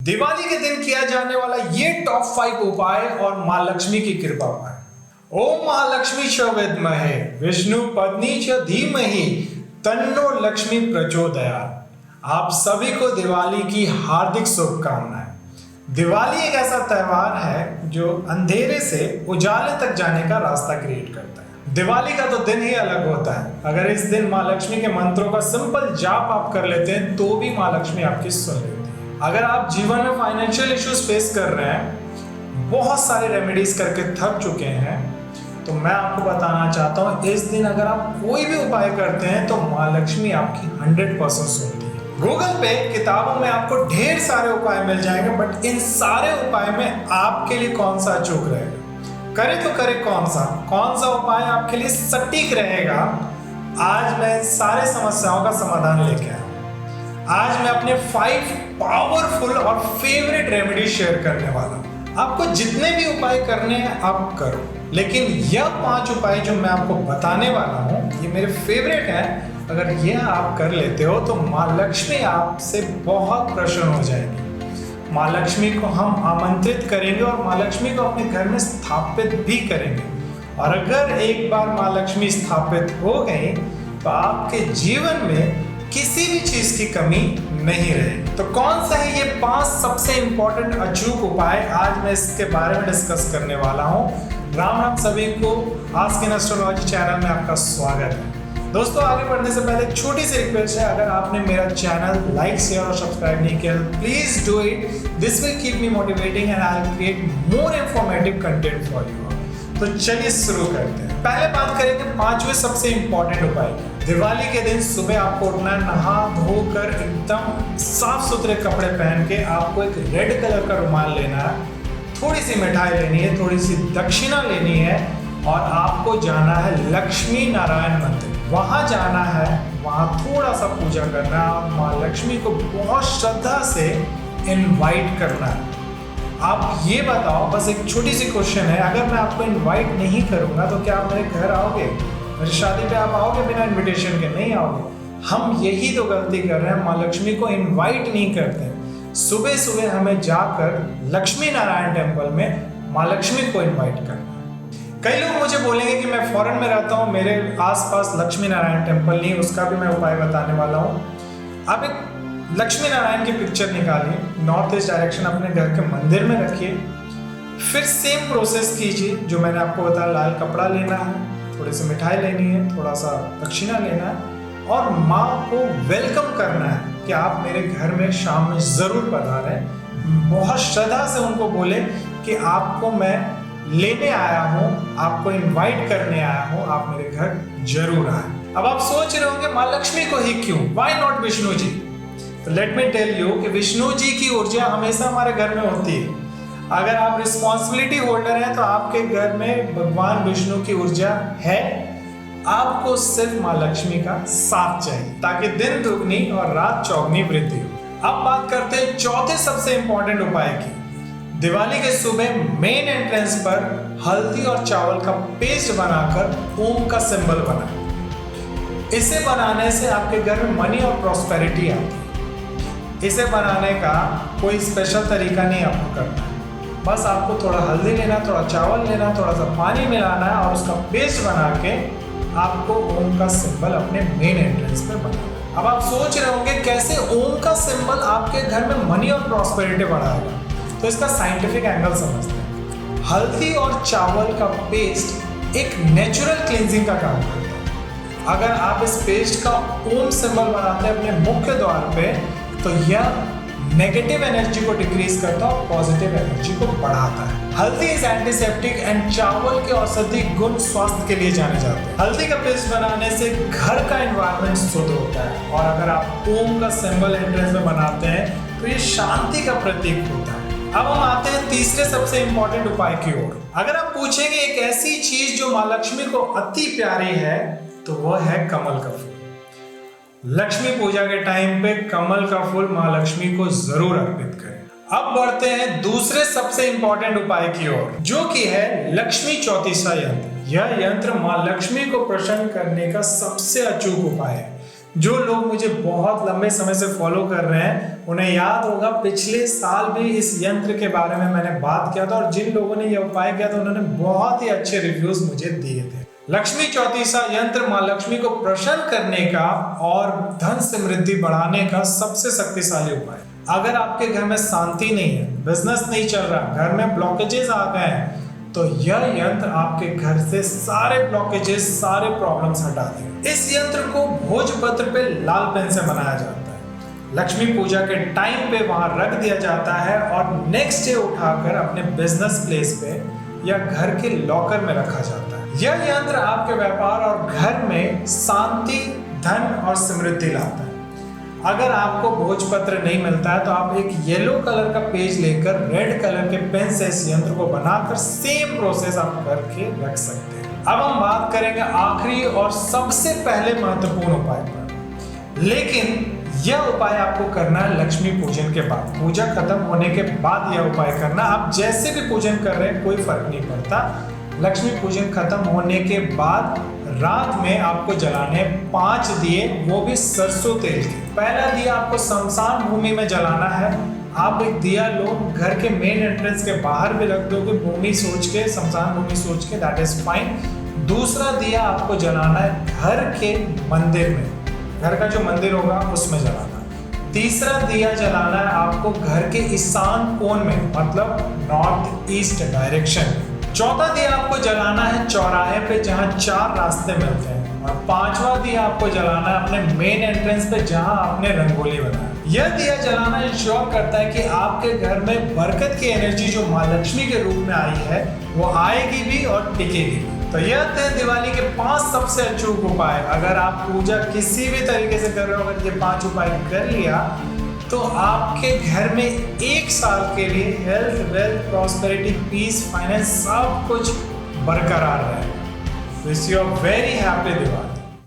दिवाली के दिन किया जाने वाला ये टॉप 5 उपाय और मां लक्ष्मी की कृपा पाए। ओम महालक्ष्मी च विद्महे विष्णु पत्नी च धीमहि तन्नो लक्ष्मी प्रचोदयात्। आप सभी को दिवाली की हार्दिक शुभकामनाएं। दिवाली एक ऐसा त्योहार है जो अंधेरे से उजाले तक जाने का रास्ता क्रिएट करता है। दिवाली का तो दिन ही अलग होता है। अगर इस दिन मां लक्ष्मी के मंत्रों का सिंपल जाप आप कर लेते हैं तो भी मां लक्ष्मी आपकी सुन लेती है। अगर आप जीवन में फाइनेंशियल इश्यूज फेस कर रहे हैं, बहुत सारे रेमेडीज करके थक चुके हैं, तो मैं आपको बताना चाहता हूँ इस दिन अगर आप कोई भी उपाय करते हैं तो मां लक्ष्मी आपकी 100% सुनती है। गूगल पे किताबों में आपको ढेर सारे उपाय मिल जाएंगे, बट इन सारे उपाय में आपके लिए कौन सा अचूक रहेगा, करे तो करे कौन सा उपाय आपके लिए सटीक रहेगा। आज मैं सारे समस्याओं का समाधान लेके आया। आज मैं अपने 5 पावरफुल और फेवरेट रेमेडी शेयर करने वाला हूं। आपको जितने भी उपाय करने हैं आप करो, लेकिन यह 5 उपाय जो मैं आपको बताने वाला हूं ये मेरे फेवरेट हैं। अगर यह आप कर लेते हो तो मां लक्ष्मी आपसे बहुत प्रसन्न हो जाएगी। मां लक्ष्मी को हम आमंत्रित करेंगे और मां लक्ष्मी को अपने घर में स्थापित भी करेंगे। और अगर एक बार मां लक्ष्मी स्थापित हो गई तो आपके जीवन में किसी भी चीज की कमी नहीं रहेगी। तो कौन सा है ये 5 सबसे इंपॉर्टेंट अचूक उपाय, आज मैं इसके बारे में डिस्कस करने वाला हूँ। राम राम सभी को आस्क इन एस्ट्रोलॉजी चैनल में आपका स्वागत है। दोस्तों, आगे बढ़ने से पहले एक छोटी सी रिक्वेस्ट है, अगर आपने मेरा चैनल लाइक शेयर और सब्सक्राइब नहीं किया please do it. This will keep me motivating and I will create more informative content for you. तो चलिए शुरू करते हैं। पहले बात करेंगे 5वें सबसे इंपॉर्टेंट उपाय। दिवाली के दिन सुबह आपको उठना है, नहा धोकर एकदम साफ सुथरे कपड़े पहन के आपको एक रेड कलर का रुमाल लेना है, थोड़ी सी मिठाई लेनी है, थोड़ी सी दक्षिणा लेनी है और आपको जाना है लक्ष्मी नारायण मंदिर। वहां जाना है, वहां थोड़ा सा पूजा करना है और मां लक्ष्मी को बहुत श्रद्धा से इनवाइट करना है। आप ये बताओ, बस एक छोटी सी क्वेश्चन है, अगर मैं आपको इनवाइट नहीं करूंगा तो क्या आप मेरे घर आओगे? मेरी शादी पे आप आओगे बिना इनविटेशन के? नहीं आओगे। हम यही तो गलती कर रहे हैं, मां लक्ष्मी को इनवाइट नहीं करते। सुबह सुबह हमें जाकर लक्ष्मी नारायण टेम्पल में मां लक्ष्मी को इनवाइट करना। कई लोग मुझे बोलेंगे कि मैं फॉरेन में रहता हूँ, मेरे आसपास लक्ष्मी नारायण टेम्पल नहीं, उसका भी मैं उपाय बताने वाला हूँ। आप एक लक्ष्मी नारायण की पिक्चर निकालिए, नॉर्थ ईस्ट डायरेक्शन अपने घर के मंदिर में रखिए, फिर सेम प्रोसेस कीजिए जो मैंने आपको बताया। लाल कपड़ा लेना है, थोड़ी सी मिठाई लेनी है, थोड़ा सा दक्षिणा लेना है और माँ को वेलकम करना है कि आप मेरे घर में शाम में जरूर पधारें। बहुत श्रद्धा से उनको बोले कि आपको मैं लेने आया हूँ, आपको इनवाइट करने आया हूँ, आप मेरे घर जरूर आए। अब आप सोच रहे होंगे माँ लक्ष्मी को ही क्यों, व्हाई नॉट विष्णु जी? तो लेट मी टेल यू कि विष्णु जी की ऊर्जा हमेशा हमारे घर में होती है। अगर आप रिस्पॉन्सिबिलिटी होल्डर हैं तो आपके घर में भगवान विष्णु की ऊर्जा है। आपको सिर्फ मां लक्ष्मी का साथ चाहिए ताकि दिन दुगनी और रात चौगनी वृद्धि हो। अब बात करते हैं 4थे सबसे इंपॉर्टेंट उपाय की। दिवाली के सुबह मेन एंट्रेंस पर हल्दी और चावल का पेस्ट बनाकर ओम का सिंबल बनाएं। इसे बनाने से आपके घर में मनी और प्रॉस्पेरिटी आती है। इसे बनाने का कोई स्पेशल तरीका नहीं आपको करना है, बस आपको थोड़ा हल्दी लेना, थोड़ा चावल लेना, थोड़ा सा पानी मिलाना है और उसका पेस्ट बना के आपको ओम का सिंबल अपने मेन एंट्रेंस पर बनाना है। अब आप सोच रहे होंगे कैसे ओम का सिंबल आपके घर में मनी और प्रॉस्पेरिटी बढ़ाएगा, तो इसका साइंटिफिक एंगल समझते हैं। हल्दी और चावल का पेस्ट एक नेचुरल क्लींजिंग का काम करता है। अगर आप इस पेस्ट का ओम सिंबल बनाते हैं अपने मुख्य द्वार पे तो यह नेगेटिव एनर्जी को डिक्रीज करता है और पॉजिटिव एनर्जी को बढ़ाता है। हल्दी इज एंटीसेप्टिक एंड चावल के औषधि गुण स्वास्थ्य के लिए जाने जाते हैं। हल्दी का पेस्ट बनाने से घर का एनवायरनमेंट शुद्ध होता है और अगर आप ओम का सिंबल एंट्रेंस में बनाते हैं तो ये शांति का प्रतीक होता है। अब हम आते हैं तीसरे सबसे इंपॉर्टेंट उपाय की ओर। अगर आप पूछेंगे एक ऐसी चीज जो मां लक्ष्मी को अति प्यारी है तो वह है कमल का फूल। लक्ष्मी पूजा के टाइम पे कमल का फूल मां लक्ष्मी को जरूर अर्पित करें। अब बढ़ते हैं दूसरे सबसे इंपॉर्टेंट उपाय की ओर, जो कि है लक्ष्मी चौतीसा यंत्र। यह यंत्र मां लक्ष्मी को प्रसन्न करने का सबसे अचूक उपाय है। जो लोग मुझे बहुत लंबे समय से फॉलो कर रहे हैं उन्हें याद होगा पिछले साल भी इस यंत्र के बारे में मैंने बात किया था, और जिन लोगों ने यह उपाय किया था उन्होंने बहुत ही अच्छे रिव्यूज मुझे दिए थे। लक्ष्मी चौतीसा यंत्र माँ लक्ष्मी को प्रसन्न करने का और धन समृद्धि बढ़ाने का सबसे शक्तिशाली उपाय। अगर आपके घर में शांति नहीं है, बिजनेस नहीं चल रहा, घर में ब्लॉकेजेस आ गए हैं, तो यह यंत्र आपके घर से सारे ब्लॉकेजेस, सारे प्रॉब्लम्स हटा देगा। इस यंत्र को भोजपत्र पे लाल पेन से बनाया जाता है, लक्ष्मी पूजा के टाइम पे वहां रख दिया जाता है और नेक्स्ट डे उठाकर अपने बिजनेस प्लेस पे या घर के लॉकर में रखा जाता है। यह यंत्र आपके व्यापार और घर में शांति, धन और समृद्धि लाता है। अगर आपको भोजपत्र नहीं मिलता है तो आप एक येलो कलर का पेज लेकर रेड कलर के पेन से इस यंत्र को बनाकर सेम प्रोसेस आप करके रख सकते हैं। अब हम बात करेंगे आखिरी और सबसे पहले महत्वपूर्ण उपाय पर, लेकिन यह उपाय आपको करना है लक्ष्मी पूजन के बाद। पूजा खत्म होने के बाद यह उपाय करना। आप जैसे भी पूजन कर रहे हैं कोई फर्क नहीं पड़ता। लक्ष्मी पूजन खत्म होने के बाद रात में आपको जलाने 5 दिए, वो भी सरसों तेल के। पहला दिया आपको शमशान भूमि में जलाना है। आप एक दिया लो, घर के मेन एंट्रेंस के बाहर भी रख दोगे, भूमि सोच के, शमशान भूमि सोच के, दैट इज फाइन। दूसरा दिया आपको जलाना है घर के मंदिर में, घर का जो मंदिर होगा उसमें जलाना। तीसरा दिया जलाना है आपको घर के ईशान कोण में, मतलब नॉर्थ ईस्ट डायरेक्शन में। चौथा दिया आपको जलाना है चौराहे पे जहां 4 रास्ते मिलते हैं, और 5वां दिया आपको जलाना है अपने मेन एंट्रेंस पे जहां आपने रंगोली बनाया। यह दिया जलाना इंश्योर करता है कि आपके घर में बरकत की एनर्जी जो माँ लक्ष्मी के रूप में आई है वो आएगी भी और टिकेगी भी। तो यह थे दिवाली के 5 सबसे अचूक उपाय। अगर आप पूजा किसी भी तरीके से कर रहे हो, अगर ये 5 उपाय कर लिया तो आपके घर में 1 साल के लिए health, wealth, prosperity, peace, finance सब कुछ बरकरार रहेगा। Wish you a very happy Diwali.